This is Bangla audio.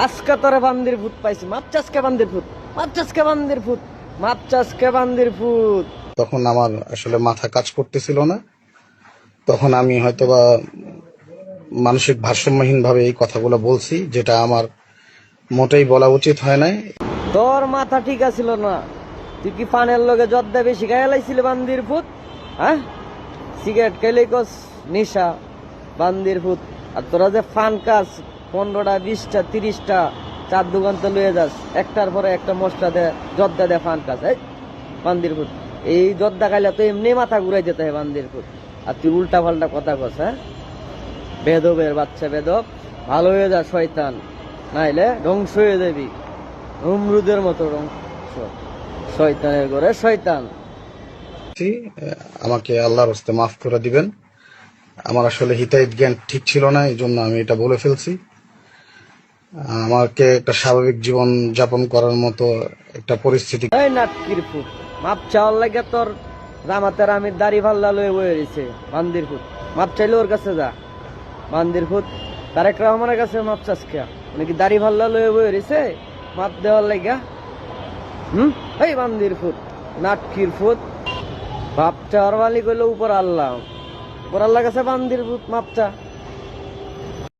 আজকে তোরে বান্দির ভূত পাইছি, মাপচাসকে বান্দির ভূত, মাপচাসকে বান্দির ভূত, মাপচাসকে বান্দির ভূত। তখন আমার আসলে মাথা কাজ করতেছিল না। তখন আমি হয়তোবা মানসিক ভারসাম্যহীন ভাবে এই কথাগুলো বলছি, যেটা আমার মোটেই বলা উচিত হয় নাই। তোর মাথা ঠিক আছিল না? তুই কি পানের লগে জর্দা বেশি খাইয়া লাইছিলি বান্দির ভূত? হ্যাঁ, সিগারেট খাইলে কস নেশা বান্দির ভূত। আর তোরা যে ফান কাজ 15টা 20টা 30টা চার দোকানতে লয়ে যাস, একটার পরে একটা মশলা দে জর্দা দে ফান কাজ, এই বান্দির ভূত। এই জর্দা খাইলে তো এমনি মাথা ঘুরাই যেতে হয় বান্দির ভূত। আর তুই উল্টা পাল্টা কথা কস। হ্যাঁ, বেদবের বাচ্চা বেদব, ভালো হয়ে যা শয়তান, নাইলে ধ্বংস হয়ে যাবি অমরুদের মতো ধ্বংস। শয়তানের ঘরে শয়তান। আমাকে আল্লাহর হস্তে মাফ করে দিবেন। আমার আসলে হিতাহিত জ্ঞান ঠিক ছিল না, এই জন্য আমি এটা বলে ফেলছি। আমাকে একটা স্বাভাবিক জীবন যাপন করার মতো একটা পরিস্থিতি। এই নাটকির ফুট, মাপ চাওয়ার লাগে তোর জামাতের আমির দাড়ি ভাল্লা লয়ে বয়ে রয়েছে বান্দির ফুট। মাপ চাইলে ওর কাছে যা বান্দির ফুট। তারেক রহমানের কাছে মাপ চাস খেয়া, উনি কি দাড়ি ভাল্লা লয়ে বয়ে রয়েছে মাপ দেওয়ার লাগা? এই বান্দির ফুট, নাটকির ফুট। বাপ চাওয়ার মালিক হইলো উপর আল্লাহ, উপর আল্লাহ কাছে বান্দির ফুট মাপ চা।